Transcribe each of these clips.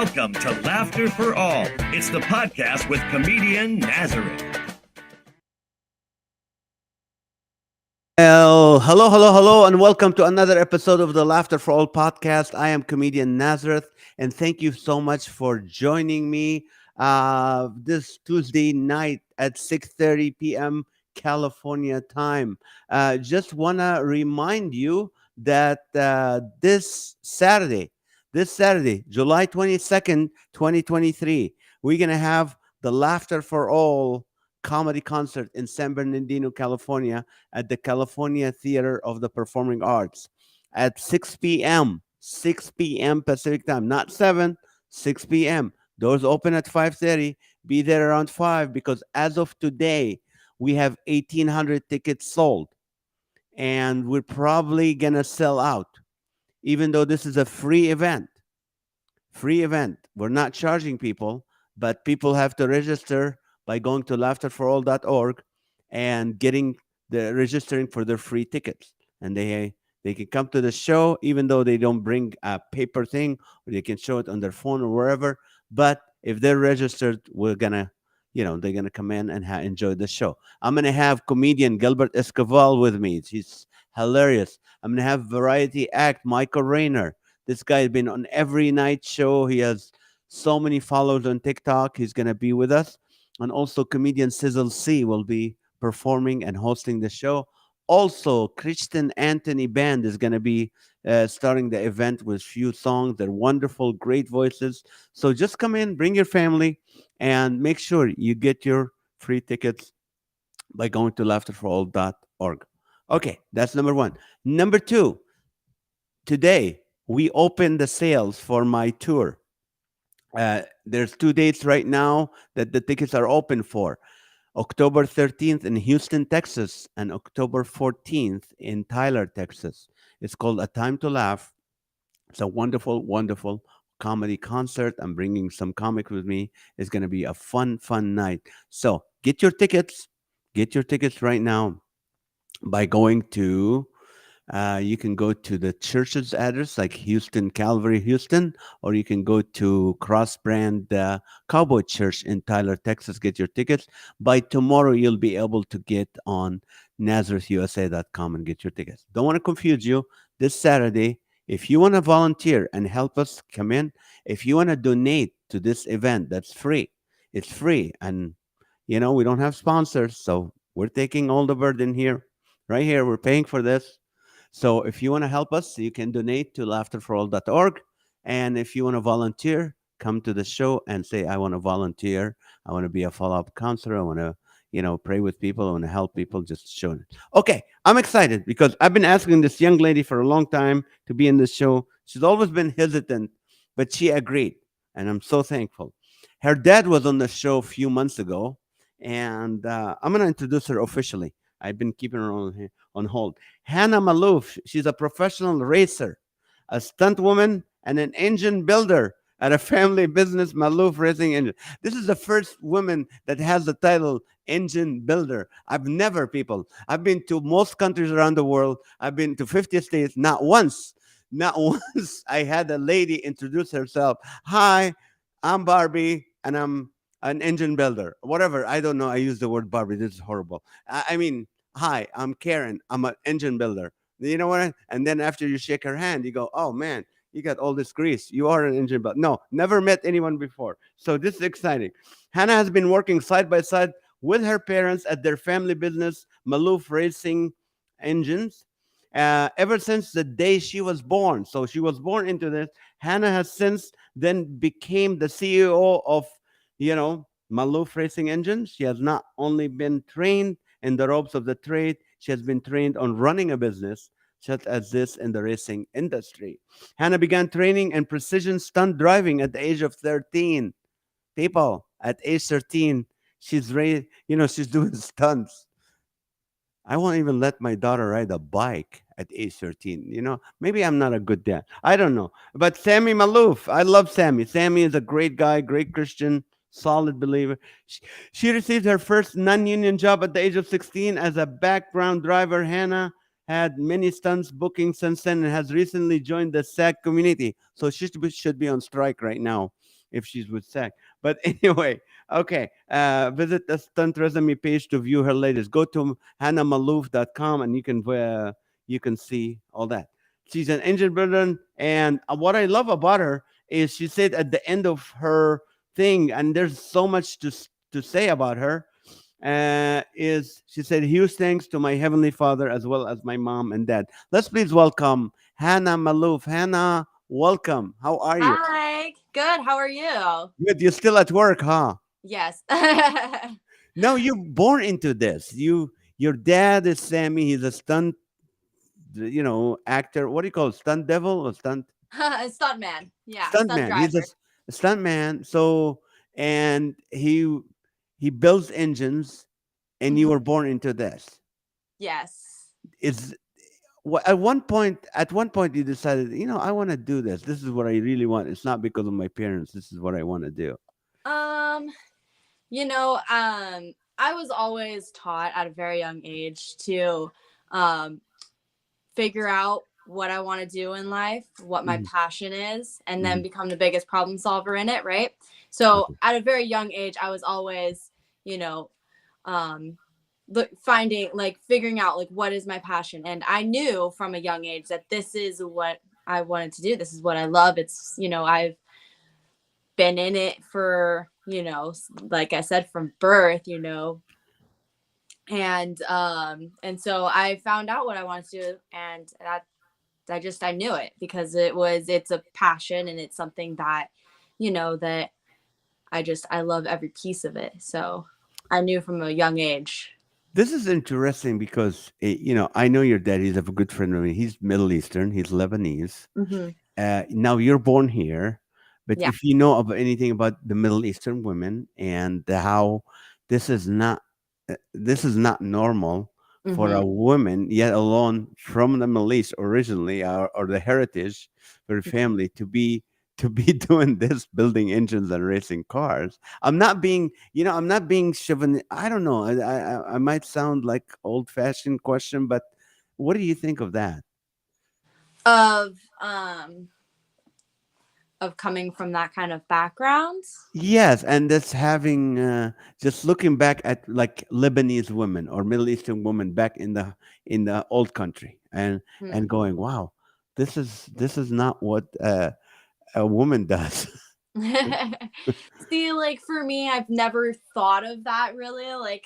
Welcome to Laughter for All. It's the podcast with Comedian Nazareth. Hello, and welcome to another episode of the Laughter for All podcast. I am Comedian Nazareth, and thank you so much for joining me this Tuesday night at 6:30 p.m. California time. Just want to remind you that this Saturday, July 22nd, 2023, we're going to have the Laughter for All comedy concert in San Bernardino, California at the California Theater of the Performing Arts at 6 p.m. 6 p.m. Pacific time, not 7, 6 p.m. Doors open at 5:30. Be there around 5 because as of today, we have 1,800 tickets sold, and we're probably gonna sell out. Even though this is a free event, we're not charging people, but people have to register by going to laughterforall.org and getting the registering for their free tickets, and they can come to the show even though they don't bring a paper thing, or they can show it on their phone or wherever. But if they're registered, we're gonna they're gonna come in and enjoy the show. I'm gonna have comedian Gilbert Escoval with me. He's hilarious. I'm gonna have variety act Michael Rayner. This guy has been on every night show. He has so many followers on TikTok. He's gonna be with us. And also comedian Sizzle C will be performing and hosting the show. Also, Christian Anthony Band is going to be starting the event with few songs. They're wonderful, great voices. So just come in, bring your family, and make sure you get your free tickets by going to laughterforall.org. Okay, that's number one. Number two, today we open the sales for my tour. There's 2 dates right now that the tickets are open for. October 13th in Houston, Texas, and October 14th in Tyler, Texas. It's called A Time to Laugh. It's a wonderful, wonderful comedy concert. I'm bringing some comics with me. It's going to be a fun, fun night. So get your tickets. Get your tickets right now by going to you can go to the church's address, like Houston Calvary, Houston, or you can go to Cross Brand Cowboy Church in Tyler, Texas. Get your tickets. By tomorrow, you'll be able to get on NazarethUSA.com and get your tickets. Don't want to confuse you. This Saturday, if you want to volunteer and help us come in, if you want to donate to this event, that's free. It's free. And, we don't have sponsors, so we're taking all the burden here. Right here, we're paying for this. So if you want to help us, you can donate to laughterforall.org. And if you want to volunteer, come to the show and say, I want to volunteer. I want to be a follow-up counselor. I want to, pray with people. I want to help people. Just show it. Okay, I'm excited because I've been asking this young lady for a long time to be in this show. She's always been hesitant, but she agreed. And I'm so thankful. Her dad was on the show a few months ago. And I'm going to introduce her officially. I've been keeping her on hold. Hannah Maloof, she's a professional racer, a stunt woman, and an engine builder at a family business, Maloof Racing Engine. This is the first woman that has the title engine builder. I've been to most countries around the world. I've been to 50 states. Not once I had a lady introduce herself. Hi, I'm Barbie, and I'm an engine builder. Whatever, I don't know. I use the word Barbie. This is horrible. I mean, hi, I'm Karen. I'm an engine builder. You know what? And then after you shake her hand, you go, oh, man, you got all this grease. You are an engine builder. No, never met anyone before. So this is exciting. Hannah has been working side by side with her parents at their family business, Maloof Racing Engines, ever since the day she was born. So she was born into this. Hannah has since then became the CEO of, Maloof Racing Engines. She has not only been trained in the ropes of the trade, she has been trained on running a business such as this in the racing industry. Hannah began training in precision stunt driving at the age of 13. People, at age 13, she's she's doing stunts. I won't even let my daughter ride a bike at age 13. Maybe I'm not a good dad. I don't know. But Sammy Maloof, I love Sammy. Sammy is a great guy, great Christian, solid believer. She received her first non-union job at the age of 16 as a background driver. Hannah had many stunts booking since then and has recently joined the SAG community. So she should be on strike right now. if she's with Zach. But anyway, okay. Visit the stunt resume page to view her latest. Go to hannahmaloof.com and you can see all that. She's an engine builder, and what I love about her is she said at the end of her thing, and there's so much to say about her. Is she said, huge thanks to my heavenly Father as well as my mom and dad. Let's please welcome Hannah Maloof. Hannah, welcome. How are you? Hi. Good. How are you? Good. You're still at work, huh? Yes. No, you're born into this. Your dad is Sammy. He's a stunt, actor. What do you call it? Stunt devil or Stunt man. Yeah, stunt stunt man? He's driver. a stunt man. So, and he builds engines, and you Mhm. were born into this. Yes. Is at one point you decided, I want to do this. This is what I really want. It's not because of my parents. This is what I want to do. Um, I was always taught at a very young age to um figure out what I want to do in life, what my Mhm, passion is, and then mhm. become the biggest problem solver in it, right? So Okay. at a very young age, I was always, you know, um, finding like figuring out like what is my passion, and I knew from a young age that this is what I wanted to do. This is what I love. It's I've been in it for like I said, from birth, and so I found out what I wanted to do, and that I knew it because it's a passion, and it's something that that I love every piece of it. So I knew from a young age. This is interesting because I know your dad. He's a good friend of mine. He's Middle Eastern. He's Lebanese. Hmm. Now you're born here, but Yeah. if you know of anything about the Middle Eastern women and how this is not this is not normal for Hmm. a woman, yet alone from the Middle East originally, or the heritage for the family to be doing this, building engines and racing cars. I'm not being chauvinist. I don't know. I might sound like old fashioned question, but what do you think of that? of um of coming from that kind of background. Yes, and that's having just looking back at like Lebanese women or Middle Eastern women back in the old country, and Hmm. going, wow, this is not what a woman does. See, like for me, I've never thought of that really, like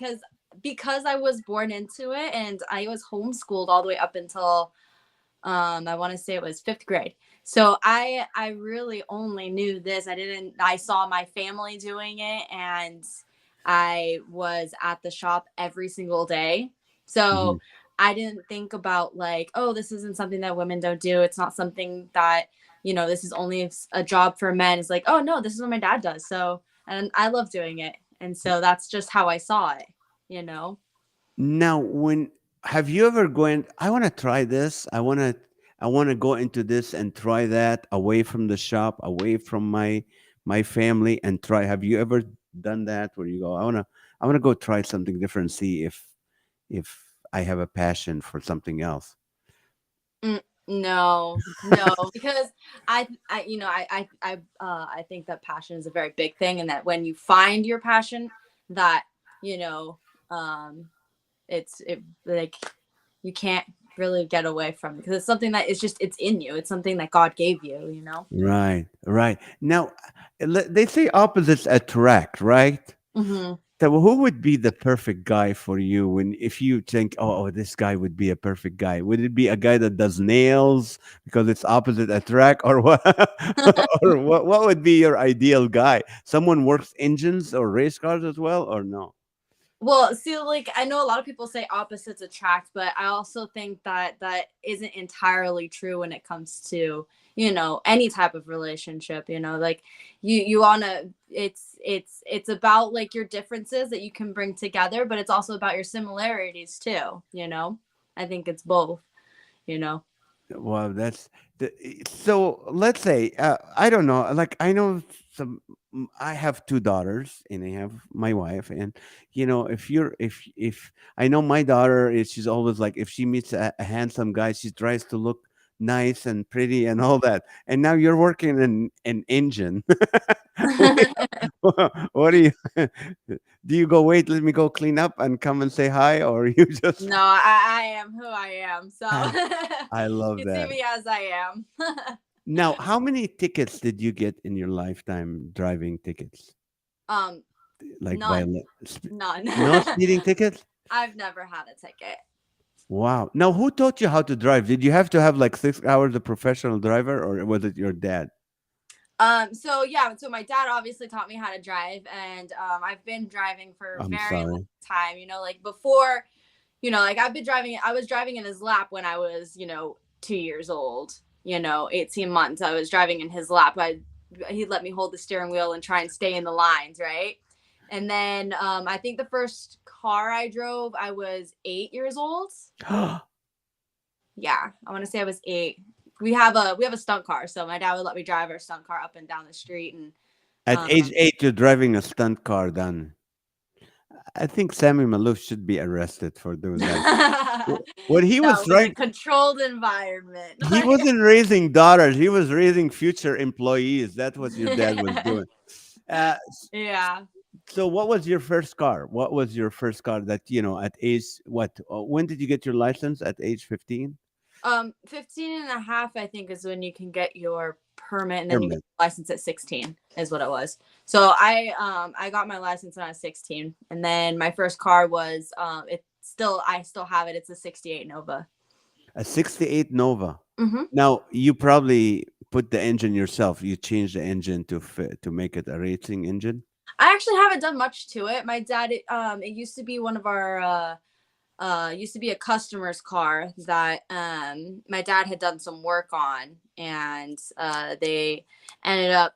because I was born into it, and I was homeschooled all the way up until I want to say it was 5th grade. So I really only knew this. I saw my family doing it, and I was at the shop every single day. Mhm. So I didn't think about like, oh, this isn't something that women don't do. It's not something that, this is only a job for men. It's like, oh no, this is what my dad does. So, and I love doing it. And so that's just how I saw it, you know? Now, when have you ever going? I want to try this. I want to go into this and try that away from the shop, away from my family, and try. Have you ever done that where you go? I want to go try something different, see if I have a passion for something else. No, no, because I think that passion is a very big thing, and that when you find your passion, that you know, um, it like you can't really get away from it because it's something that is just it's in you. It's something that God gave you, you know. Right, right. Now, they say opposites attract, right? Hmm. So who would be the perfect guy for you when if you think, oh, this guy would be a perfect guy? Would it be a guy that does nails because it's opposite attract, or what? Or what would be your ideal guy? Someone works engines or race cars as well, or no? Well, see, like I know a lot of people say opposites attract, but I also think that that isn't entirely true when it comes to any type of relationship. Like you wanna it's about like your differences that you can bring together, but it's also about your similarities too. I think it's both. You know. Well, so. Let's say I don't know. Like I know some. I have two daughters, and I have my wife, and if I know my daughter is, she's always like if she meets a handsome guy, she tries to look nice and pretty and all that. And now you're working in an engine. what, what do you do? You go, wait, let me go clean up and come and say hi, or you just? No, I am who I am. So I love you see that. me as I am. Now, how many tickets did you get in your lifetime, driving tickets? um, Like none, none. no speeding tickets? I've never had a ticket. Wow. Now, who taught you how to drive? Did you have to have like 6 hours of professional driver, or was it your dad? So yeah, so my dad obviously taught me how to drive, and I've been driving for a I'm very long sorry. time, like before, like I was driving in his lap when I was, 2 years old, 18 months. I was driving in his lap. He'd let me hold the steering wheel and try and stay in the lines, right? And then I think the first car I drove, I was 8 years old. Yeah, I want to say I was 8. We have a stunt car, so my dad would let me drive our stunt car up and down the street, and At age 8, you're driving a stunt car. Done. I think Sammy Maloof should be arrested for doing that. When he that was was a trying, controlled environment. he wasn't raising daughters. He was raising future employees. That's what your dad was doing. Uh, Yeah. so, what was your first car? What was your first car that, at age what? When did you get your license? At age 15? 15 and a half, I think, is when you can get your permit, and then you get Permit. your license at 16 is what it was. So I got my license when I was 16, and then my first car was I still have it. It's a 68 Nova. A 68 Nova. Mm-hmm. Now, you probably put the engine yourself. You changed the engine to fit, to make it a racing engine. I actually haven't done much to it. My dad, it used to be one of our used to be a customer's car that my dad had done some work on, and they ended up,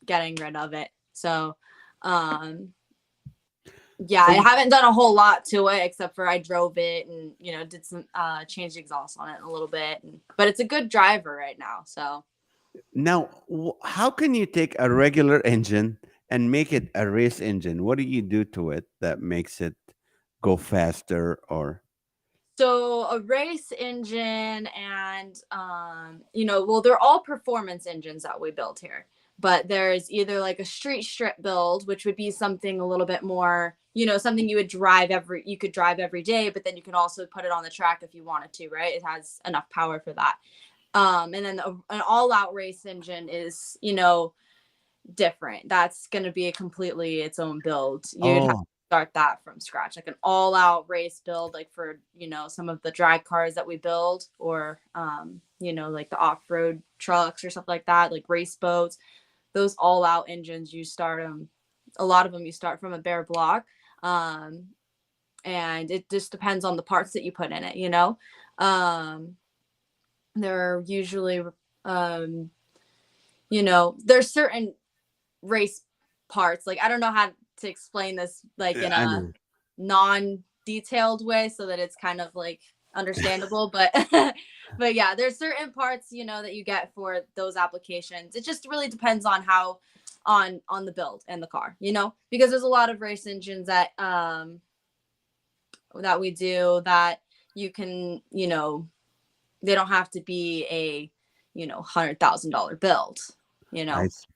getting rid of it. So yeah, So I haven't done a whole lot to it except for I drove it and did some changed exhaust on it a little bit, but it's a good driver right now. So now, how can you take a regular engine and make it a race engine? What do you do to it that makes it go faster? Or So a race engine and well, they're all performance engines that we build here. But there's either like a street strip build, which would be something a little bit more, something you could drive every day, but then you can also put it on the track if you wanted to, right? It has enough power for that. And then an all-out race engine is, different. That's going to be a completely its own build. You'd have oh, start that from scratch, like an all-out race build, like for some of the drag cars that we build, or like the off-road trucks or stuff like that, like race boats. Those all-out engines, a lot of them you start from a bare block, and it just depends on the parts that you put in it. They're usually there's certain race parts, like I don't know how to explain this like in I a know. non-detailed way so that it's kind of like understandable, but but yeah, there's certain parts that you get for those applications. It just really depends on how on the build and the car, because there's a lot of race engines that that we do that you can they don't have to be a $100,000 build. I see.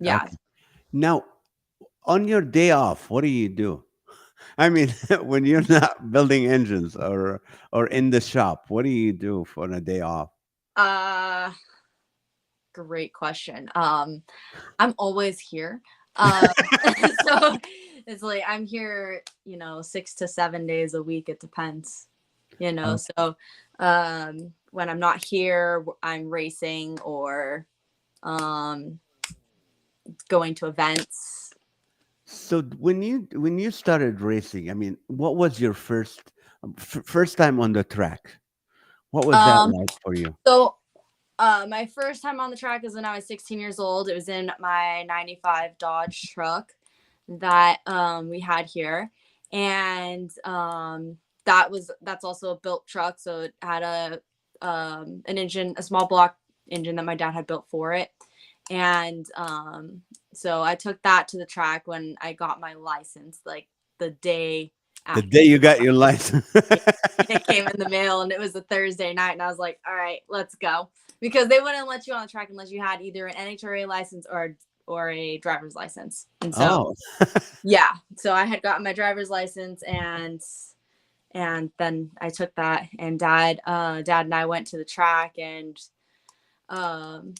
Yeah. Okay. Now, on your day off, what do you do? I mean, when you're not building engines or in the shop, what do you do for a day off? uh Great question. I'm always here. Um, so it's like I'm here, 6 to 7 days a week. It depends, Okay. So when I'm not here, I'm racing or um, going to events. So when you started racing, I mean, what was your first time on the track? What was that Um, like for you? so my first time on the track is when I was 16 years old. It was in my 95 Dodge truck that we had here, and that's also a built truck, so it had an engine, a small block engine that my dad had built for it. And so I took that to the track when I got my license, like the day The after day you school. got your license. Yeah, it came in the mail and it was a Thursday night, and I was like, all right, let's go. Because they wouldn't let you on the track unless you had either an NHRA license or a driver's license. And so Oh, yeah, so I had gotten my driver's license, and then I took that, and dad and I went to the track, and um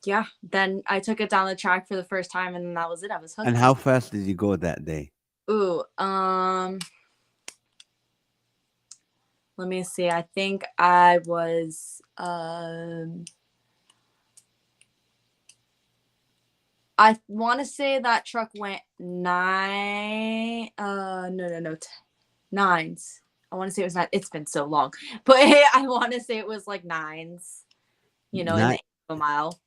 yeah, then I took it down the track for the first time, and then that was it. I was and hooked. how fast did you go that day? Ooh, let me see. I think I was I want to say that truck went nine. Nines. I want to say it was nine. It's been so long, but I want to say it was like nines. In the Ni- eighth of a mile.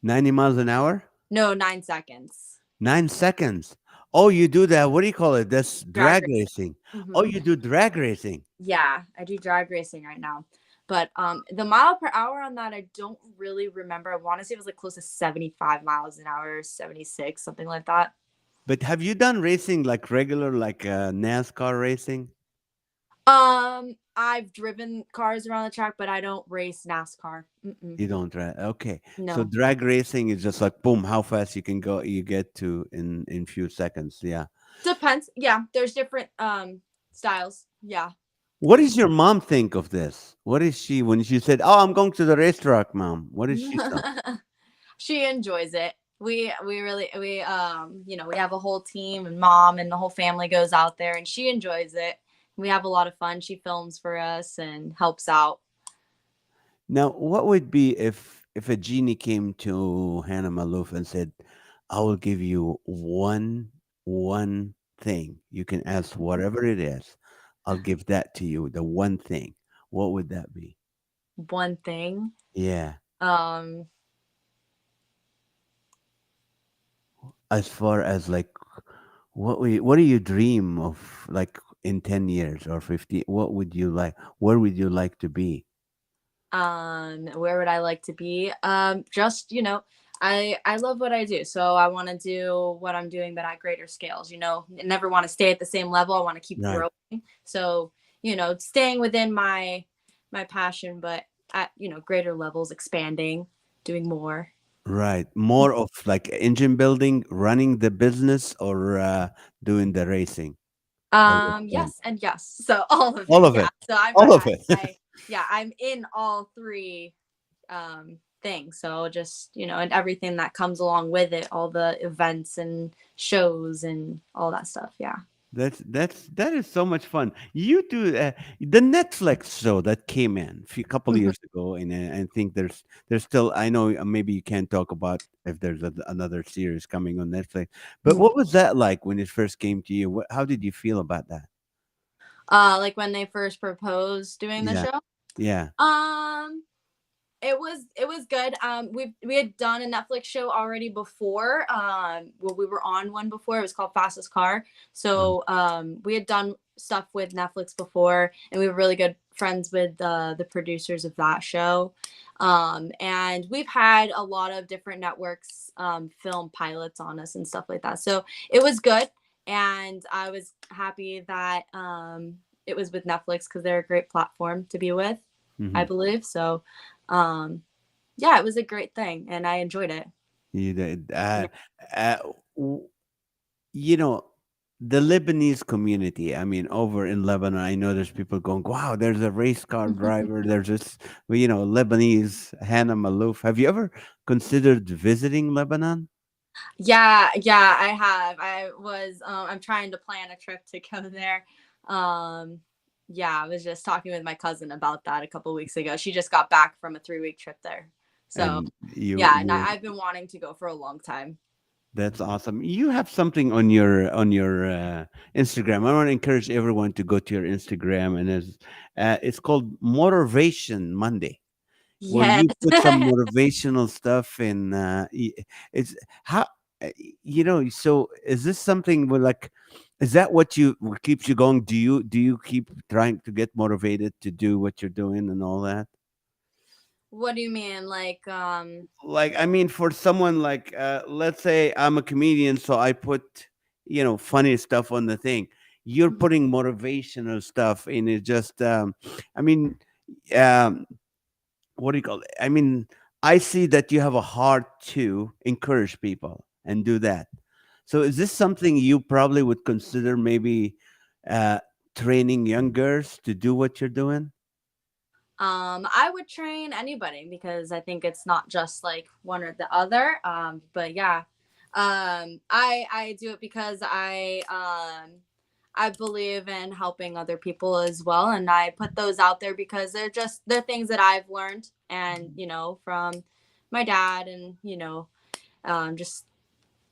90 miles an hour? No, 9 seconds. 9 seconds. Oh, you do that. What do you call it? That's Drag drag racing. Oh, hmm you do drag racing. Yeah, I do drag racing right now. But the mile per hour on that, I don't really remember. I want to say it was like close to 75 miles an hour, 76, something like that. But have you done racing like regular, like NASCAR racing? I've driven cars around the track, but I don't race NASCAR. Mm-mm. You don't drive. Okay. So No. drag racing is just like boom, how fast you can go, you get to in few seconds. Yeah. Depends. Yeah, there's different styles. Yeah, What for does your mom think of this? What is she when she said, "Oh, I'm going to the racetrack, mom"? What is she sure. so? She enjoys it. We really we have a whole team, and mom and the whole family goes out there, and she enjoys it. We have a lot of fun. She films for us and helps out. Now, what would be if a genie came to Hannah Maloof and said, "I will give you one thing. You can ask whatever it is. I'll give that to you. The one thing. What would that be?" One thing. Yeah. Um As far as like what do you dream of like in 10 years or 50? What would you like? Where would you like to be? where would I like to be? Just, I love what I do. So I want to do what I'm doing but at greater scales, I never want to stay at the same level. I want to keep Right. growing. So, staying within my passion, but at, greater levels, expanding, doing more. Right. More of like engine building, running the business, or doing the racing or the stunt? Yes and yes. So all of All it. of Yeah. it. So I All run of it. yeah, I'm in all three things. So just, and everything that comes along with it, all the events and shows and all that stuff. Yeah. That is so much fun. You do the Netflix show that came in a few couple of Mhm. years ago, and I think there's still. I know maybe you can't talk about if there's another series coming on Netflix, but Mhm. what was that like when it first came to you? How did you feel about that? Like when they first proposed doing the Yeah, show. yeah, Um it was good. We had done a Netflix show already before. Well, we were on one before. It was called Fastest Car. So we had done stuff with Netflix before, and we were really good friends with the producers of that show. And we've had a lot of different networks film pilots on us and stuff like that. So it was good, and I was happy that it was with Netflix because they're a great platform to be with, I hmm believe. So um yeah, it was a great thing and I enjoyed it. You did. Yeah. Uh, w- you know, the Lebanese community. I mean, over in Lebanon, I know there's people going, "Wow, there's a race car driver. There's this, Lebanese Hannah Maloof." Have you ever considered visiting Lebanon? Yeah, I have. I'm trying to plan a trip to go there. Um yeah, I was just talking with my cousin about that a couple weeks ago. She just got back from a 3-week trip there. So And you, yeah, and you I've been wanting to go for a long time. that's awesome. You have something on your Instagram. I want to encourage everyone to go to your Instagram, and it's called Motivation Monday, where Yes. you put some motivational stuff in. It's how So is this something where like, is that what keeps you going? Do you keep trying to get motivated to do what you're doing and all that? What do you mean? Like Like, I mean, for someone like, let's say I'm a comedian, so I put funny stuff on the thing. you're Mhm. putting motivational stuff in it. Just, I mean, um, what do you call it? I mean, I see that you have a heart to encourage people and do that. So, is this something you probably would consider maybe uh, training young girls to do what you're doing? I would train anybody because I think it's not just like one or the other. But yeah, I do it because I believe in helping other people as well, and I put those out there because they're things that I've learned, and from my dad, and just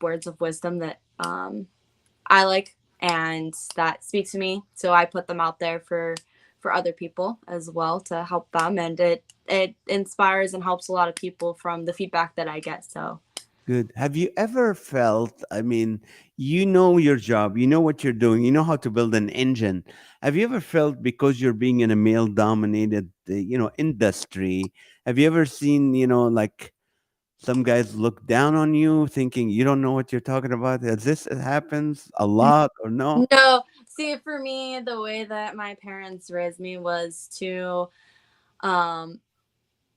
words of wisdom that I like and that speak to me. So I put them out there for other people as well to help them, and it inspires and helps a lot of people from the feedback that I get. So Good. Have you ever felt, I mean, you know your job, you know what you're doing, you know how to build an engine. Have you ever felt because you're being in a male dominated, industry, have you ever seen, like some guys look down on you thinking you don't know what you're talking about? Has this happens a lot or no? no, see, for me, the way that my parents raised me was to um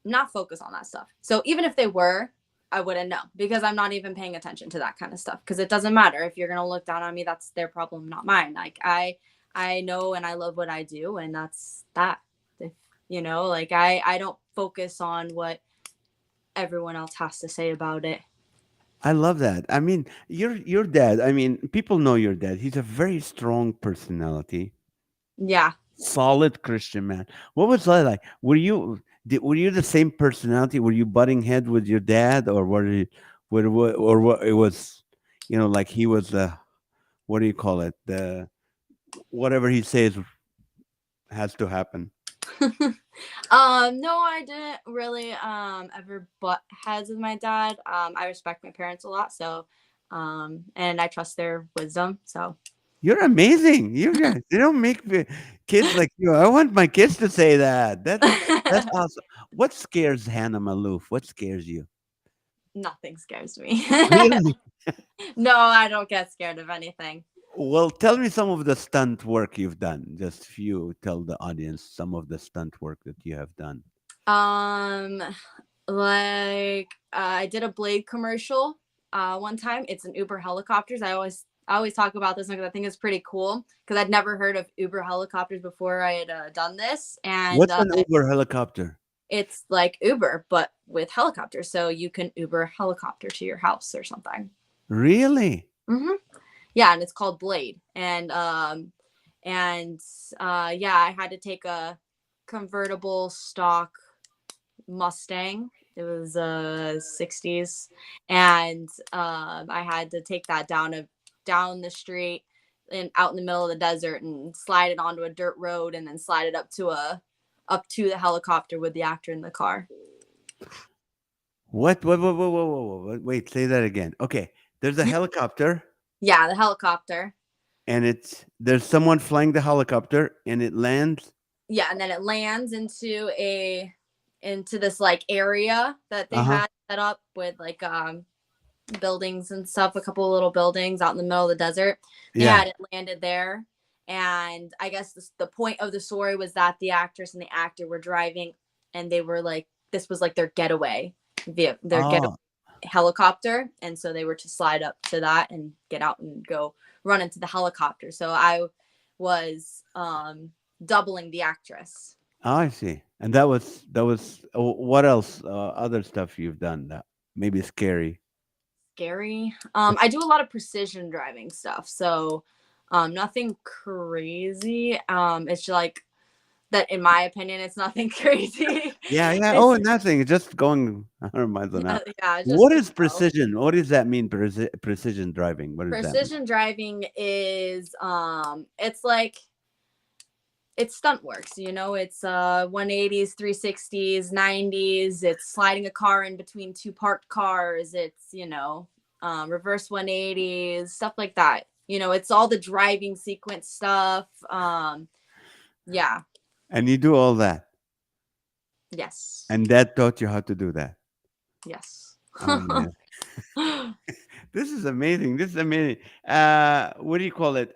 not focus on that stuff. So even if they were, I wouldn't know because I'm not even paying attention to that kind of stuff because it doesn't matter if you're going to look down on me, that's their problem, not mine. Like I know and I love what I do, and that's that. If like I don't focus on what everyone else has to say about it. I love that. I mean, your dad, I mean, people know your dad. He's a very strong personality, Yeah. solid Christian man. What was that like? Were you the same personality? Were you butting head with your dad, or or what? It was, like he was the, what do you call it? The whatever he says has to happen. No, I didn't really ever butt heads with my dad. I respect my parents a lot, so and I trust their wisdom. So You're amazing. You guys, they don't make kids like you. I want my kids to say that. That's awesome. What scares Hannah Maloof? What scares you? nothing scares me. Really? No, I don't get scared of anything. Well, tell me some of the stunt work you've done. Just few. Tell the audience some of the stunt work that you have done. Um, like I did a Blade commercial one time. It's an Uber helicopters. I always talk about this because I think it's pretty cool because I'd never heard of Uber helicopters before I had done this, and What's an Uber helicopter? it's like Uber but with helicopters, so you can Uber a helicopter to your house or something. Really? hmm Yeah, and it's called Blade, and yeah, I had to take a convertible stock Mustang. It was 60s, and I had to take that down the street and out in the middle of the desert and slide it onto a dirt road and then slide it up to the helicopter with the actor in the car. What? Wait, say that again. Okay. There's a helicopter, Yeah, the helicopter. and there's someone flying the helicopter, and it lands. Yeah, and then it lands into this like area that they Uh huh. had set up with like buildings and stuff, a couple of little buildings out in the middle of the desert. They Yeah. had it landed there. And I guess the point of the story was that the actress and the actor were driving, and they were like, this was like their getaway, their getaway Oh, helicopter. And so they were to slide up to that and get out and go run into the helicopter. So I was doubling the actress. I see. And that was what else? Other stuff you've done that maybe scary. Scary. I do a lot of precision driving stuff, so nothing crazy. It's just like that, in my opinion, it's nothing crazy. Yeah, yeah. It's Oh, nothing. Just going 100 miles an yeah, hour. yeah, it's just What is precision? What does that mean? Precision driving. What does that mean? precision driving is it's like it's stunt works, it's 180s, 360s, 90s, it's sliding a car in between two parked cars, it's reverse 180s, stuff like that. It's all the driving sequence stuff. Yeah. And you do all that. Yes. And dad taught you how to do that. Yes. Oh man. This is amazing. This is amazing. What do you call it?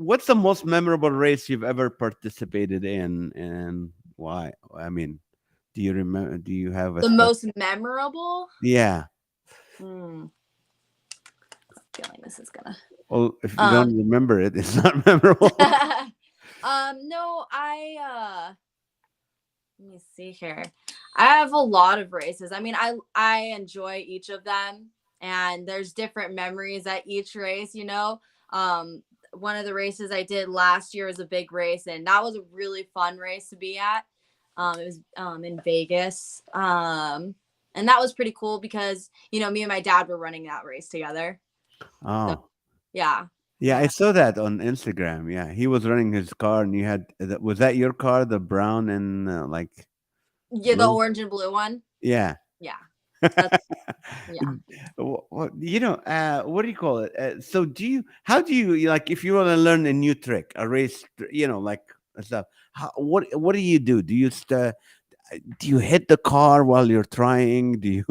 what's the most memorable race you've ever participated in, and why? I mean, do you remember? Do you have a The most memorable? Yeah. Hmm. Feeling this is gonna. Well, if you don't remember it, it's not memorable. No, let me see here. I have a lot of races. I mean, I enjoy each of them, and there's different memories at each race, you know. One of the races I did last year was a big race, and that was a really fun race to be at. It was in Vegas. And that was pretty cool because, you know, me and my dad were running that race together. So, Oh. yeah. Yeah, I saw that on Instagram. Yeah, he was running his car, and you had was that your car, the brown and like Yeah, the blue? orange and blue one. Yeah. Yeah. That's, yeah. What do you call it? So how do you like, if you want to learn a new trick, a race, like stuff, what do? Do you hit the car while you're trying? Do you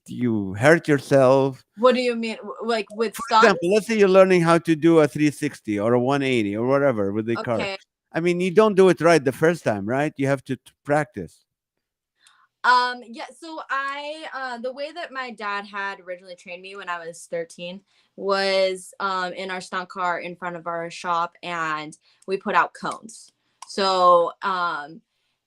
do you hurt yourself? What do you mean? Like with For example, stunts? let's say you're learning how to do a 360 or a 180 or whatever with the car. Okay. I mean, you don't do it right the first time, right? You have to practice. Yeah, so I the way that my dad had originally trained me when I was 13 was in our stunt car in front of our shop, and we put out cones. So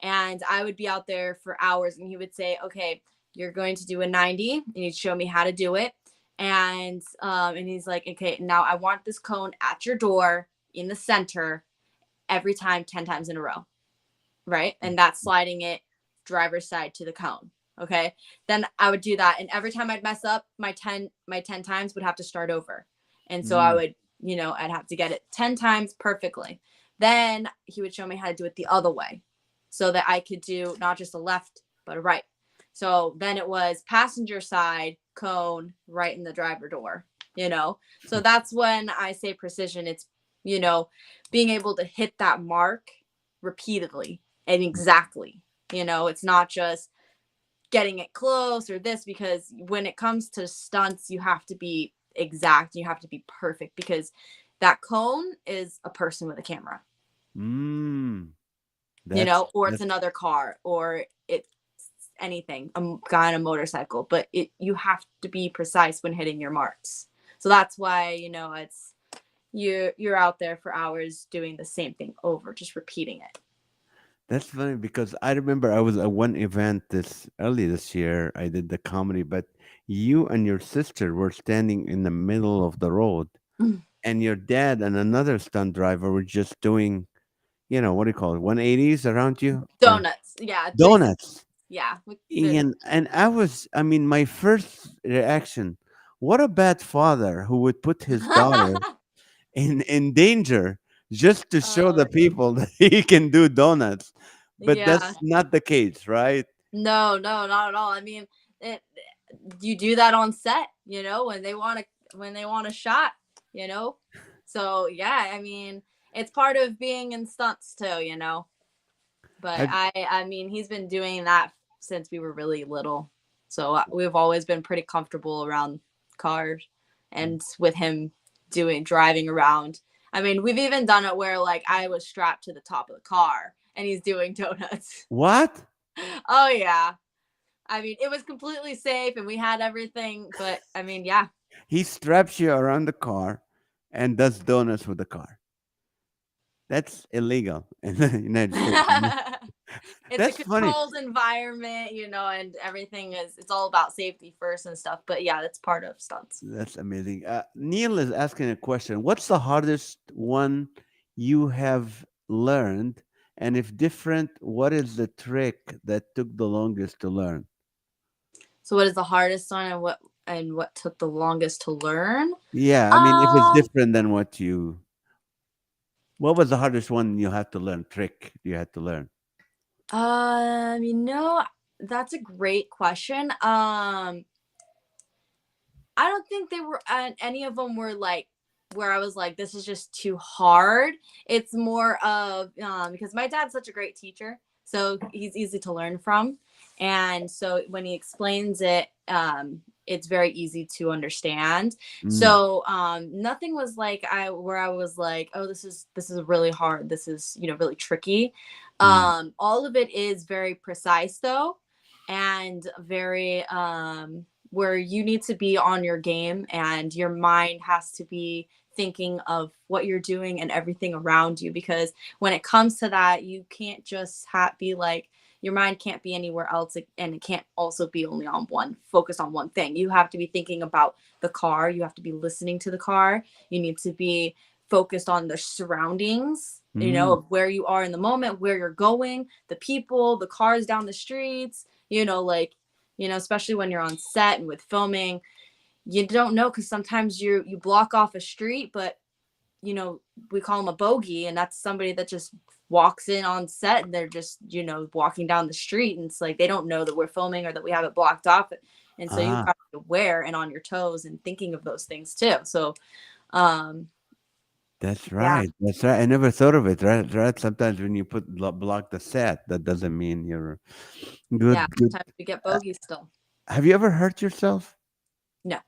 and I would be out there for hours, and he would say, "Okay, you're going to do a 90," and he'd show me how to do it. And he's like, "Okay, now I want this cone at your door in the center every time 10 times in a row." Right? And that's sliding it driver's side to the cone. Okay. Then I would do that. And every time I'd mess up, my 10 times would have to start over. And so I Mm. would, I'd have to get it 10 times perfectly. Then he would show me how to do it the other way so that I could do not just a left, but a right. So then it was passenger side cone right in the driver door, So that's when I say precision. It's, being able to hit that mark repeatedly and exactly. It's not just getting it close or this, because when it comes to stunts, you have to be exact. You have to be perfect, because that cone is a person with a camera, Mm. That's or it's that's another car, or it's anything, a guy on a motorcycle. But you have to be precise when hitting your marks. So that's why, it's you're out there for hours doing the same thing over, just repeating it. That's funny because I remember I was at one event early this year. I did the comedy, but you and your sister were standing in the middle of the road, and your dad and another stunt driver were just doing, what do you call it, 180s around you, or Donuts. Yeah. donuts. Yeah. And I mean, my first reaction, what a bad father who would put his daughter in danger just to show Oh, the people that he can do donuts. But yeah. that's not the case, right? No, not at all. I mean, you do that on set, when they want a shot, you know. So yeah, I mean, it's part of being in stunts too. But Have I mean, he's been doing that since we were really little, so we've always been pretty comfortable around cars, and with him driving around. I mean, we've even done it where like I was strapped to the top of the car and he's doing donuts. what? Oh yeah. I mean, it was completely safe and we had everything, but I mean, yeah. He straps you around the car and does donuts with the car. That's illegal in the United States. It's a That's funny. controlled environment, and everything it's all about safety first and stuff. But yeah, that's part of stunts. That's amazing. Neil is asking a question. What's the hardest one you have learned? And if different, what is the trick that took the longest to learn? So what is the hardest one, and what took the longest to learn? Yeah, I mean, if it's Um, different than what was the hardest one you had to learn? Trick you had to learn? that's a great question. I don't think they were any of them were like where I was like, this is just too hard. It's more of because my dad's such a great teacher, so he's easy to learn from. And so when he explains it, it's very easy to understand. Mm, So nothing was like I was like, oh, this is really hard, this is, really tricky. mm. All of it is very precise though, and very where you need to be on your game, and your mind has to be thinking of what you're doing and everything around you, because when it comes to that, you can't just be like, your mind can't be anywhere else, and it can't also be only on one focus on one thing. You have to be thinking about the car, you have to be listening to the car, you need to be focused on the surroundings, Mm. of where you are in the moment, where you're going, the people, the cars down the streets, like, especially when you're on set and with filming, you don't know, because sometimes you block off a street, but we call them a bogey, and that's somebody that just walks in on set, and they're just, walking down the street, and it's like they don't know that we're filming or that we have it blocked off. And so you've Ah, got to be aware and on your toes and thinking of those things too. So um that's yeah, right. That's right. I never thought of it. Right, right. Sometimes when you put block the set, that doesn't mean you're yeah, good. Good. sometimes we get Uh, bogeys still. have you ever hurt yourself? No,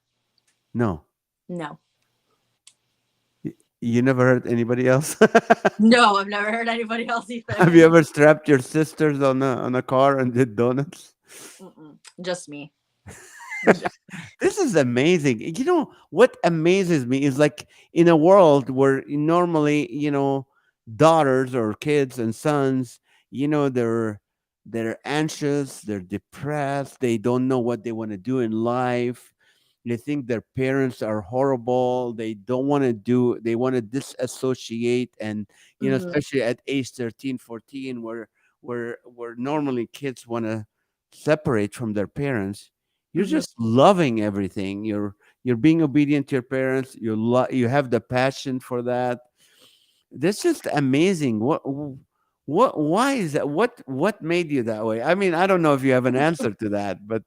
No. no, You never hurt anybody else? no, I've never heard anybody else Have you either. ever strapped your sisters on a car and did donuts? Mm-mm, just me. This is amazing. You know what amazes me is like in a world where normally, daughters or kids and sons, they're anxious, they're depressed, they don't know what they want to do in life. They think their parents are horrible. They don't want to do, they want to disassociate. And, Hmm. especially at age 13, 14, where normally kids want to separate from their parents. You're Hmm. just loving everything. You're being obedient to your parents. You have the passion for that. That's just amazing. Why is that? What made you that way? I mean, I don't know if you have an answer to that, but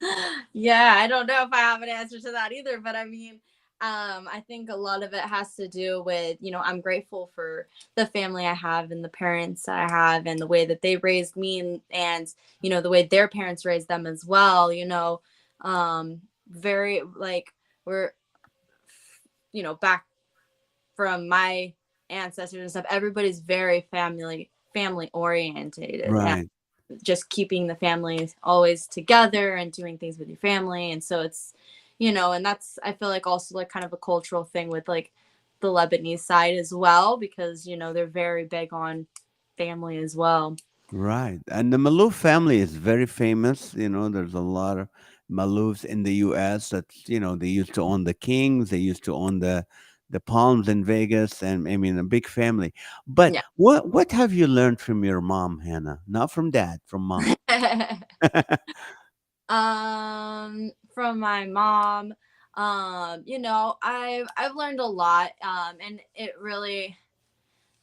Yeah, I don't know if I have an answer to that either, but I mean, I think a lot of it has to do with, I'm grateful for the family I have and the parents I have and the way that they raised me, and the way their parents raised them as well, very like we're, back from my ancestors and stuff, everybody's very family orientated, and right. just keeping the family always together and doing things with your family. And so it's, and that's, I feel like, also like kind of a cultural thing with like the Lebanese side as well, because, they're very big on family as well. Right. And the Maloof family is very famous. There's a lot of Maloofs in the US they used to own the Kings, they used to own the Palms in Vegas, and I mean a big family. But Yeah. what have you learned from your mom, Hannah? Not from dad, from mom. From my mom, I've learned a lot, and it really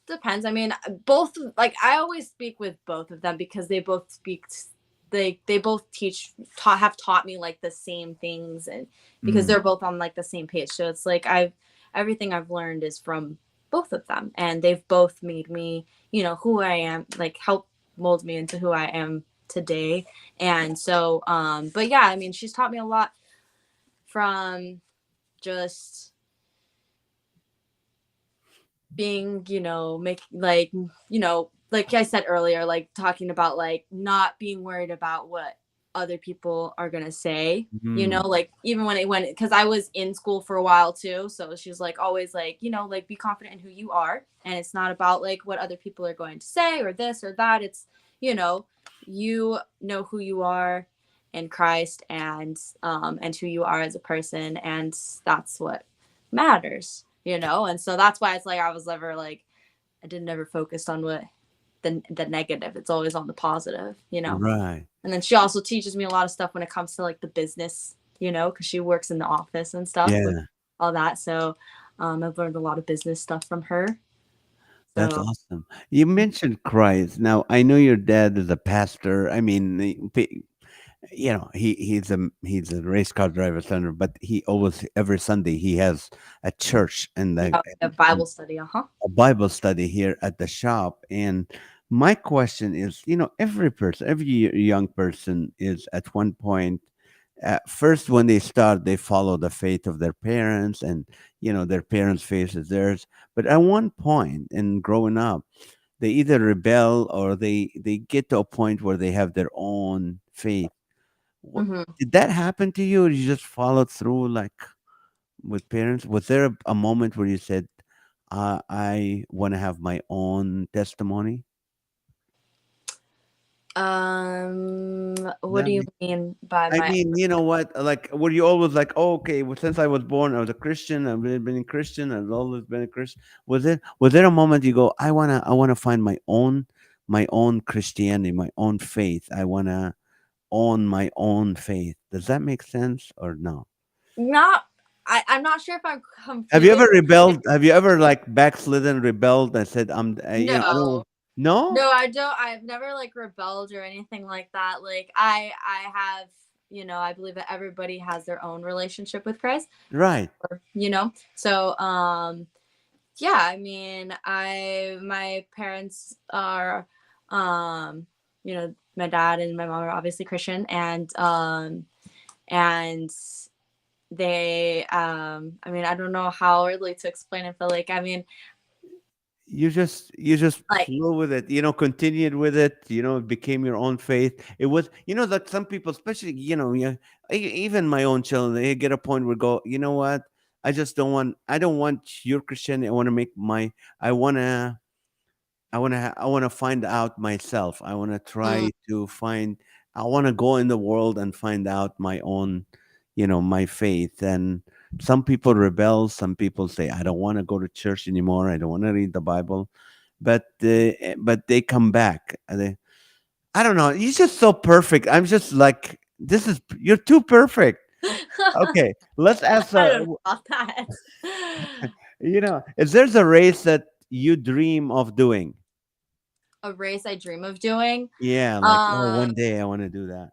depends. I mean, both, like, I always speak with both of them because they both they both have taught me like the same things, and because Mm, they're both on like the same page. So it's like everything I've learned is from both of them, and they've both made me, who I am, like help mold me into who I am today. And so but yeah, I mean, she's taught me a lot from just being, make like, like I said earlier, like talking about like not being worried about what other people are gonna say, mm, like even when it went, because I was in school for a while too. So she's like always like, like be confident in who you are. And it's not about like what other people are going to say or this or that. It's, you know, you know who you are in Christ, and who you are as a person, and that's what matters, and so that's why it's like I was never like, I didn't ever focused on what the negative. It's always on the positive. right. And then she also teaches me a lot of stuff when it comes to like the business, because she works in the office and stuff with Yeah, all that. So I've learned a lot of business stuff from her. that's So awesome. You mentioned Christ. Now, I know your dad is a pastor. I mean, he's a race car driver son, but he always every Sunday he has a church and yeah, a Bible study. Uh huh. a Bible study here at the shop. And my question is, every person, every young person is at one point At first, when they start, they follow the faith of their parents, and their parents' faith is theirs. But at one point in growing up, they either rebel or they get to a point where they have their own faith. What, Hmm. did that happen to you, or you just followed through like with parents? Was there a moment where you said, I want to have my own testimony? What That do you makes, mean by I my? mean, you know what? Like, were you always like, oh, okay, well, since I was born, I was a Christian. I've been a Christian. I've always been a Christian. Was there a moment you go, I wanna find my own Christianity, my own faith. I wanna own my own faith. Does that make sense or no? Not. I'm not sure if I'm Have you completely. ever rebelled? Have you ever like backslidden, rebelled, and said, I don't. No. No, No, I don't. I've never like rebelled or anything like that. Like I have, I believe that everybody has their own relationship with Christ, right. So yeah, I mean, my parents are my dad and my mom are obviously Christian, and they I mean, I don't know how really to explain it, but like, I mean, You just like, flew with it, continued with it, it became your own faith. It was, that some people, especially, yeah, even my own children, they get a point where go, you know what, I don't want your Christianity. I want to make my, I want to I want to find out myself. I want to mm, try to find. I want to go in the world and find out my own, my faith. And some people rebel. Some people say, I don't want to go to church anymore. I don't want to read the Bible. But they come back. I don't know. You're just so perfect. I'm just like, you're too perfect. Okay, let's ask. I don't know about that. If there's a race that you dream of doing. A race I dream of doing. Yeah, like, oh, Um, one day I want to do that.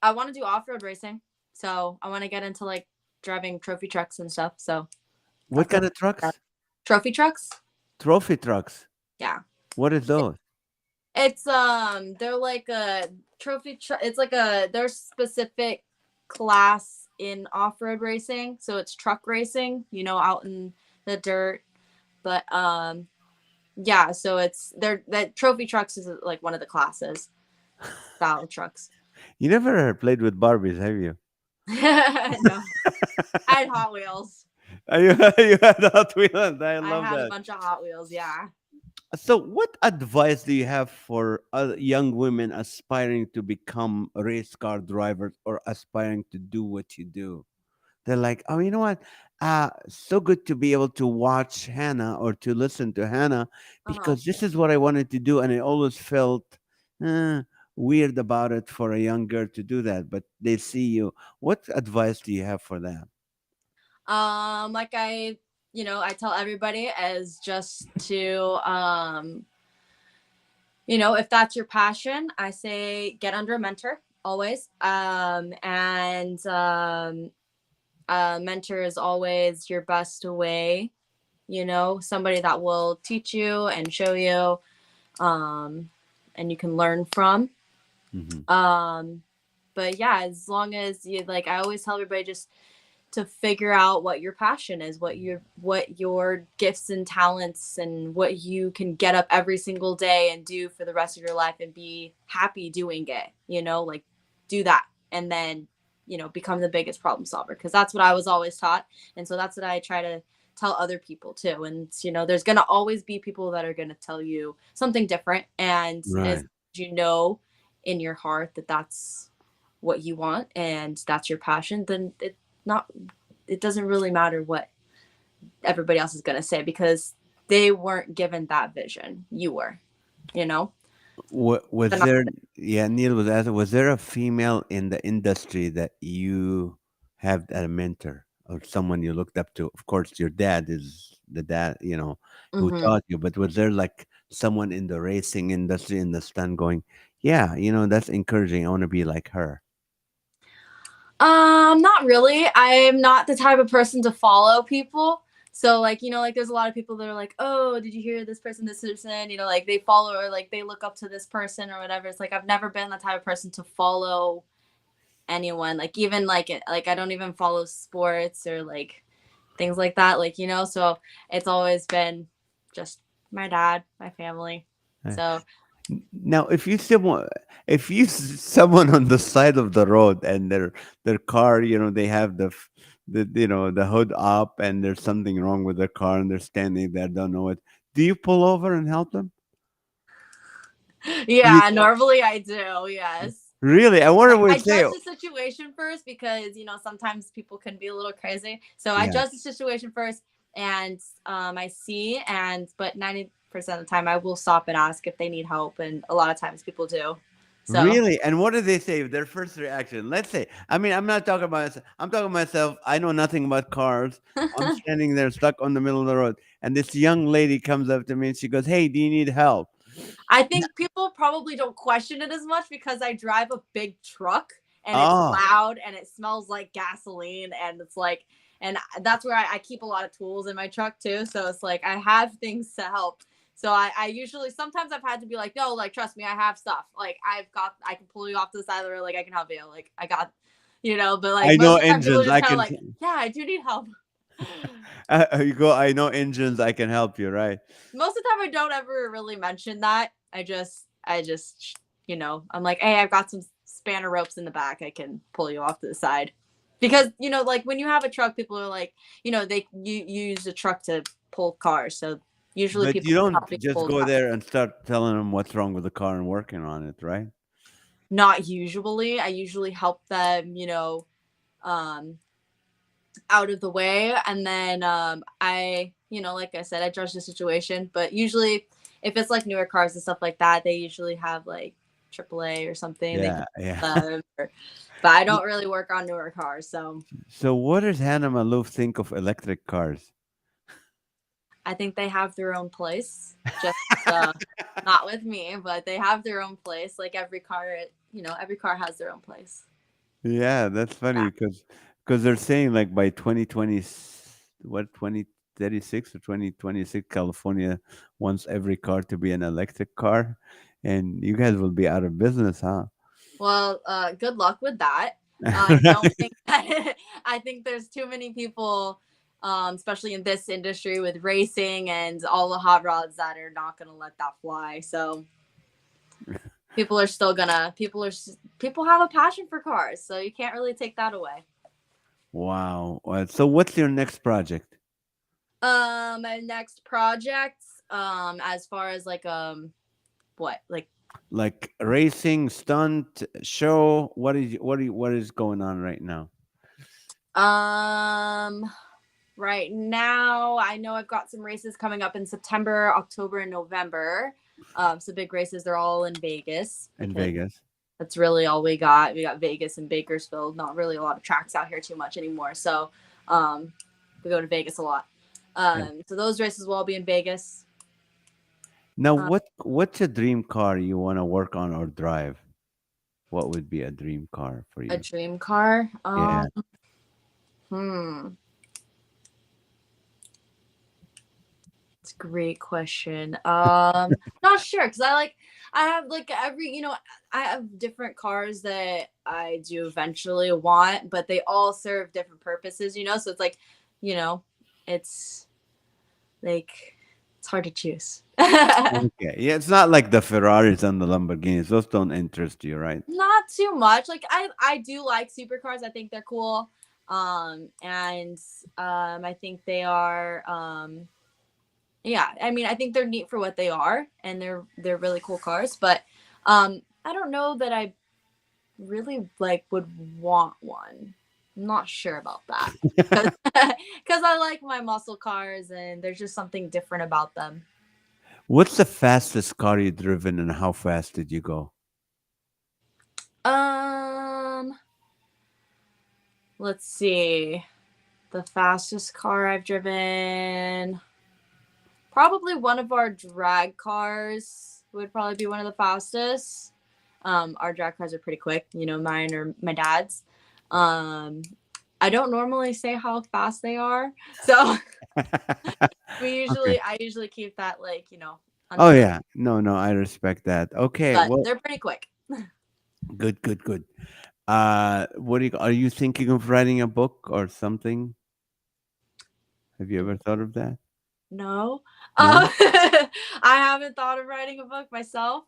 I want to do off road racing, so I want to get into like driving trophy trucks and stuff. So What that's what kind of trucks? trophy trucks. Trophy trucks. Yeah, What is those? it's they're like a trophy truck. It's like there's specific class in off road racing, so it's truck racing. Out in the dirt, but yeah. So it's there. That trophy trucks is like one of the classes style of trucks. You never played with Barbies, have you? No, I had Hot Wheels. You, you had Hot Wheels. I I love had a that. bunch of Hot Wheels. Yeah. So, what advice do you have for other young women aspiring to become race car drivers or aspiring to do what you do? They're like, oh, you know what? So good to be able to watch Hannah or to listen to Hannah Uh huh. because this is what I wanted to do. And I always felt uh, weird about it for a young girl to do that. But they see you. What advice do you have for them? Like I tell everybody as just to if that's your passion, I say get under a mentor always. And a mentor is always your best way. Somebody that will teach you and show you, um, and you can learn from. Hmm. Um, but yeah, as long as you like, I always tell everybody just to figure out what your passion is, what your gifts and talents, and what you can get up every single day and do for the rest of your life and be happy doing it. Like do that, and then become the biggest problem solver, because that's what I was always taught, and so that's what I try to tell other people too. And there's going to always be people that are going to tell you something different, and as Right. you know in your heart that that's what you want and that's your passion, then not it doesn't really matter what everybody else is going to say, because they weren't given that vision. You were, you know. Was They're not- there, yeah, Neil was asking, was there a female in the industry that you have a mentor or someone you looked up to? Of course, your dad is the dad, who Mhm. taught you, but was there like someone in the racing industry in the stand going, yeah, that's encouraging. I want to be like her. Not really. I'm not the type of person to follow people. So like, like there's a lot of people that are like, "Oh, did you hear this person?" Like they follow or like they look up to this person or whatever. It's like I've never been the type of person to follow anyone, like even like I don't even follow sports or like things like that, like so it's always been just my dad, my family. Uh, So Now, if you someone on the side of the road and their car, they have the hood up and there's something wrong with their car and they're standing there, don't know it. Do you pull over and help them? You yeah, normally I do, yes. really? I wonder I what say. judge the situation first because sometimes people can be a little crazy. So I Yeah. judge the situation first, and I see, but 90% of the time I will stop and ask if they need help, and a lot of times people do. So Really? And what do they say? Their first reaction. Let's say, I mean, I'm not talking about myself. I'm talking myself. I know nothing about cars. I'm standing there stuck on the middle of the road. And this young lady comes up to me and she goes, "Hey, do you need help?" I think people probably don't question it as much because I drive a big truck and it's Oh, loud and it smells like gasoline and it's like, and that's where I keep a lot of tools in my truck too. So it's like I have things to help. So I usually sometimes I've had to be like, no, like trust me, I have stuff. Like I can pull you off to the side of the road, like I can help you. Like I got but like I most know of the time people are engines. just I kind of can. like, yeah, I do need help. You go. I know engines. I can help you. Right. Most of the time I don't ever really mention that. I just I'm like, hey, I've got some spanner ropes in the back. I can pull you off to the side. Because, like when you have a truck, people are like, you use a truck to pull cars. So usually But people you don't help you just pull go cars. there and start telling them what's wrong with the car and working on it, right? Not usually. I usually help them, um out of the way, and then like I said, I judge the situation, but usually if it's like newer cars and stuff like that, they usually have like AAA or something they can Yeah. Yeah. but I don't really work on newer cars, so So, what does Hannah Maloof think of electric cars? I think they have their own place, just not with me, but they have their own place, like every car, every car has their own place. Yeah, that's Yeah. funny because they're saying like by 2020, what 2036 or 2026, California wants every car to be an electric car, and you guys will be out of business, huh? Well, good luck with that. I don't think that I think there's too many people, especially in this industry with racing and all the hot rods that are not gonna let that fly. So people are still gonna people have a passion for cars, so you can't really take that away. Wow. So, what's your next project? My next project, as far as like what like Like racing, stunt, show? What is going on right now? um right now, I know I've got some races coming up in September, October, and November. So big races. They're all in Vegas In because Vegas? that's really all we got. We got Vegas and Bakersfield. Not really a lot of tracks out here too much anymore. So um, we go to Vegas a lot. Yeah. So those races will all be in Vegas. Now, Uh, what's a dream car you want to work on or drive? What would be a dream car for a you? dream car. Yeah. Hmm. It's a great question. Not sure because I have like I have different cars that I do eventually want, but they all serve different purposes, so it's like, you know, it's like it's hard to choose. Okay. Yeah, it's not like the Ferraris and the Lamborghinis. Those don't interest you, right? Not too much. Like I do like supercars. I think they're cool. And I think they are yeah, I mean, I think they're neat for what they are, and they're really cool cars. But I don't know that I really like would want one. I'm not sure about that because I like my muscle cars, and there's just something different about them. What's the fastest car you've driven and how fast did you go? Um, let's see. The fastest car I've driven, probably one of our drag cars would probably be one of the fastest. Our drag cars are pretty quick, mine or my dad's. Um, I don't normally say how fast they are, so Okay. I usually keep that like Oh under the, yeah. No, no, I respect that. Okay. but Well, they're pretty quick. good, good, good. What do you, are you thinking of writing a book or something? Have you ever thought of that? No. No? I haven't thought of writing a book myself.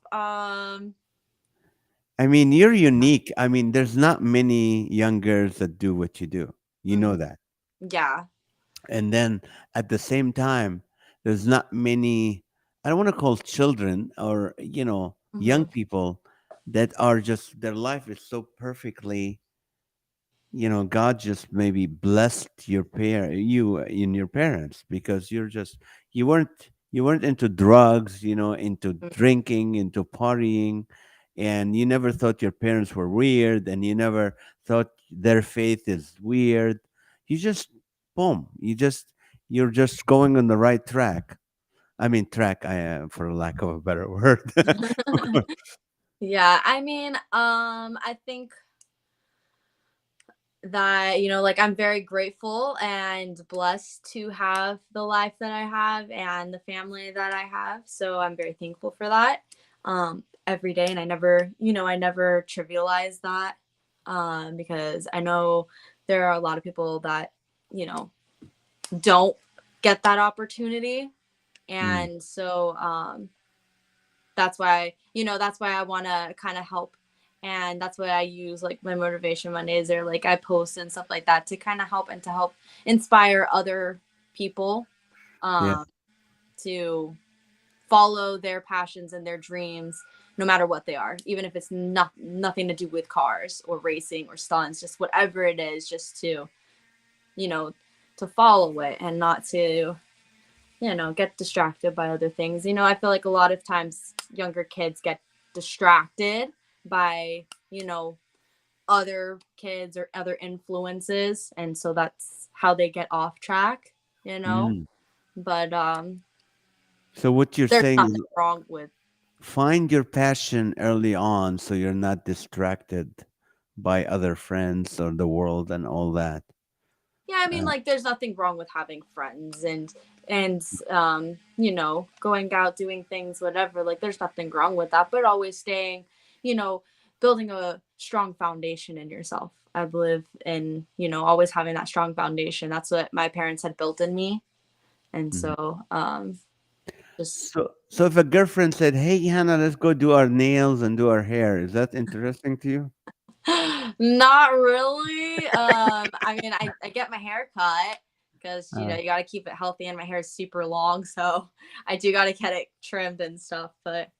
I mean, you're unique. I mean, there's not many young girls that do what you do. You know Mhm. that. Yeah. And then at the same time, there's not many, I don't want to call children or, young Hmm. people that are just, their life is so perfectly, God just maybe blessed you in your parents, because you weren't into drugs, into drinking, into partying, and you never thought your parents were weird, and you never thought their faith is weird. You just, boom, you're just going on the right track. I mean, track, for lack of a better word. Yeah. I mean, I think that, like, I'm very grateful and blessed to have the life that I have and the family that I have. So I'm very thankful for that. Every day, and I never trivialize that, because I know there are a lot of people that, you know, don't get that opportunity. Mm, And so that's why I want to kind of help, and that's why I use like my motivation Mondays, or like I post and stuff like that to kind of help and to help inspire other people, yeah. um to follow their passions and their dreams, no matter what they are, even if it's nothing to do with cars or racing or stunts, just whatever it is, just to, you know to follow it and not to, get distracted by other things. I feel like a lot of times younger kids get distracted by, other kids or other influences. And so that's how they get off track, you know? Mm. But So what you're there's saying nothing is, wrong with, find your passion early on so you're not distracted by other friends or the world and all that. yeah, I mean, Uh, like, there's nothing wrong with having friends and going out, doing things, whatever. Like, there's nothing wrong with that, but always staying, you know, building a strong foundation in yourself. I believe in, always having that strong foundation. That's what my parents had built in me. And mhm. so, just So if a girlfriend said, "Hey, Hannah, let's go do our nails and do our hair," is that interesting to you? not really. I mean, I get my hair cut because Uh, you got to keep it healthy, and my hair is super long, so I do got to get it trimmed and stuff. But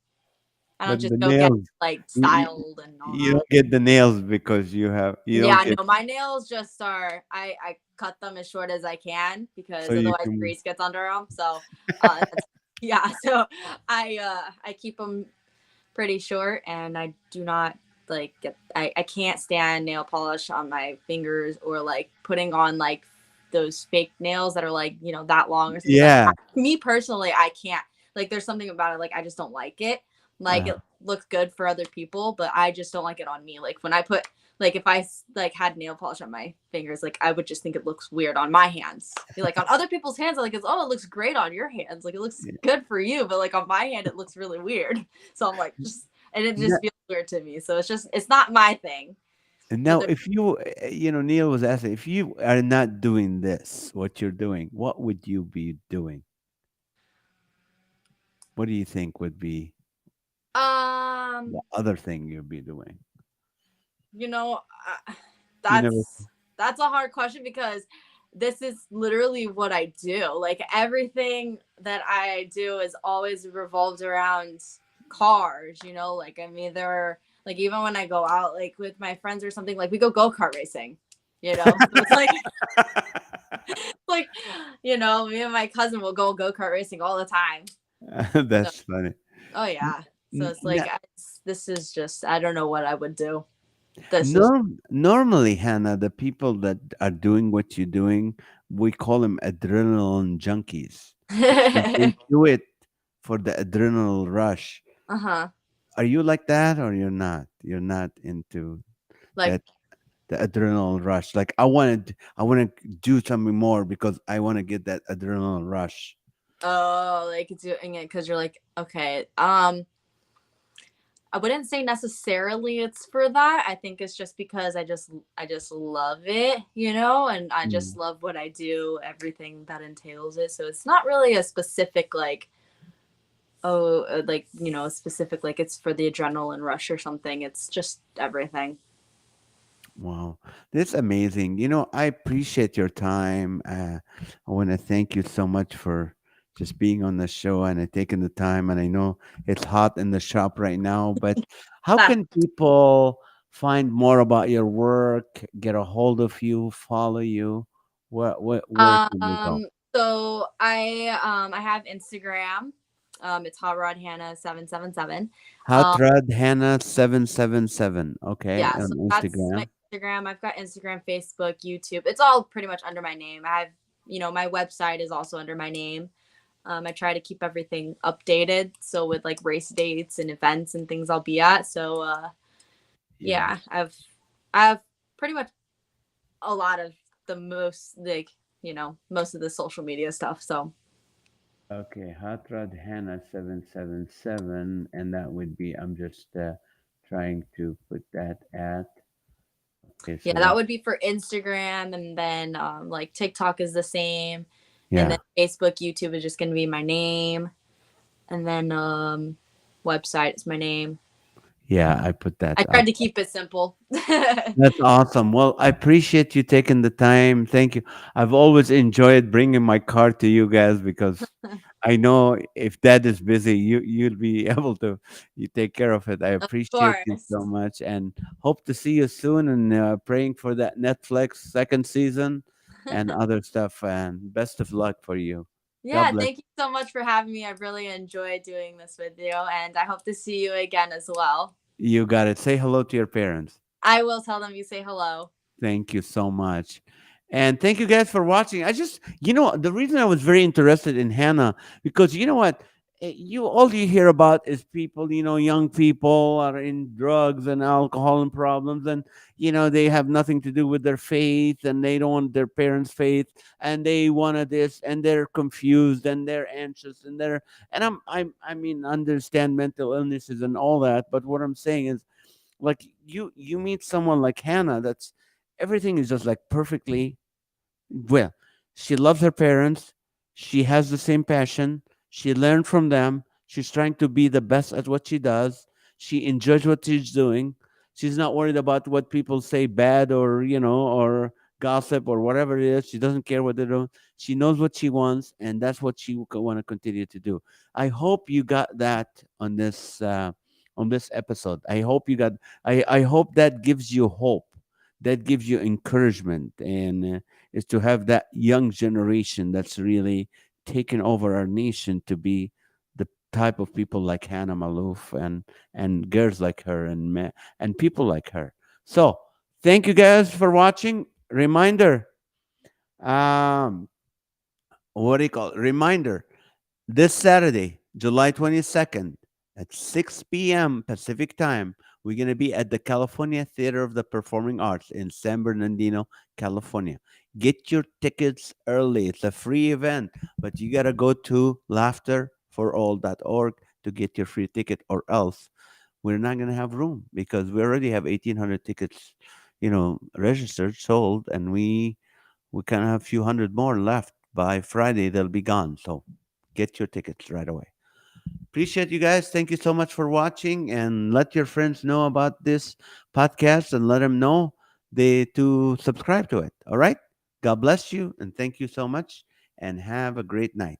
I but don't just the go get nails, like you, you styled and all you that. don't get the nails because you don't Yeah, get, no, my nails just are. I cut them as short as I can so because you otherwise can. grease gets under them. So, yeah. So I keep them pretty short, and I do not like get. I can't stand nail polish on my fingers, or like putting on like those fake nails that are like, that long or something. Like, Yeah. me personally, I can't. Like, there's something about it, like, I just don't like it. Like, Uh, it looks good for other people, but I just don't like it on me. Like, when I put, like, if I like had nail polish on my fingers, like, I would just think it looks weird on my hands. Like, on other people's hands, I'm like, oh, it looks great on your hands, like, it looks yeah. good for you, but like on my hand it looks really weird. So I'm like, just, and it No- just feels weird to me. So it's not my thing. And But now, if you, Neil was asking, if you are not doing this, what you're doing, what would you be doing? What do you think would be um, the other thing you'd be doing? you know, You never. that's a hard question because this is literally what I do. Like, everything that I do is always revolved around cars. Like, I mean, there are, like, even when I go out like with my friends or something, like we go kart racing. So it's like like me and my cousin will go kart racing all the time. So, That's funny. oh N- yeah. So it's like, n- this is just, I don't know what I would do. This is Normally, Hannah, the people that are doing what you're doing, we call them adrenaline junkies because they do it for the adrenaline rush. uh-huh. Are you like that, or you're not? You're not into Like, that, the adrenaline rush. Like, I want to do something more because I want to get that adrenaline rush. oh, like doing it because you're like, okay. I wouldn't say necessarily it's for that. I think it's just because I just love it, and I just Mm. love what I do, everything that entails it. So it's not really a specific like, oh, like, a specific like it's for the adrenaline rush or something. It's just everything. Wow, that's amazing. I appreciate your time. I want to thank you so much for just being on the show and taking the time. And I know it's hot in the shop right now, but how That can people find more about your work, get a hold of you, follow you? Where can they go? um so I have Instagram. It's Hot Rod Hannah 777. Hot Rod Hannah 777. Okay, Yeah, on so that's my Instagram. Instagram. I've got Instagram, Facebook, YouTube. It's all pretty much under my name. My website is also under my name. I try to keep everything updated. So with like race dates and events and things I'll be at. So Yeah. yeah, I have pretty much a lot of the most like, most of the social media stuff. So Okay, Hot Rod Hannah 777, and that would be, I'm just trying to put that at, okay, yeah, so that that, would be for Instagram, and then like TikTok is the same, and then yeah, Facebook, YouTube is just gonna be my name, and then website is my name. yeah, I put that I up. tried to keep it simple. That's awesome. Well, I appreciate you taking the time. Thank you. I've always enjoyed bringing my car to you guys because I know if dad is busy, you'll be able to you take care of it. I Of appreciate you course. so much and hope to see you soon and praying for that Netflix second season and other stuff. And best of luck for you. God Yeah, bless. thank you so much for having me. I really enjoyed doing this with you, and I hope to see you again as well. You got it. Say hello to your parents. I will tell them you say hello. Thank you so much. And thank you guys for watching. I just, the reason I was very interested in Hannah, because you know what? All you hear about is people, young people are in drugs and alcohol and problems, and, they have nothing to do with their faith and they don't want their parents' faith and they wanted this and they're confused and they're anxious and I mean, understand mental illnesses and all that. But what I'm saying is, like you meet someone like Hannah, that's everything is just like perfectly well. She loves her parents, she has the same passion, she learned from them, she's trying to be the best at what she does, she enjoys what she's doing, she's not worried about what people say bad or or gossip or whatever it is. She doesn't care what they're doing. She knows what she wants, and that's what she want to continue to do. I hope you got that on this episode. I hope that gives you hope, that gives you encouragement, and is to have that young generation that's really taken over our nation to be the type of people like Hannah Maloof and girls like her and people like her. So thank you guys for watching. Reminder, um, what do you call it? Reminder, this Saturday, July 22nd at 6 p.m. Pacific time, we're going to be at the California Theater of the Performing Arts in San Bernardino, California. Get your tickets early. It's a free event, but you got to go to laughterforall.org to get your free ticket, or else we're not going to have room because we already have 1,800 tickets, registered, sold, and we kind of have a few hundred more left. By Friday, they'll be gone. So get your tickets right away. Appreciate you guys. Thank you so much for watching, and let your friends know about this podcast and let them know they to subscribe to it. All right. God bless you and thank you so much and have a great night.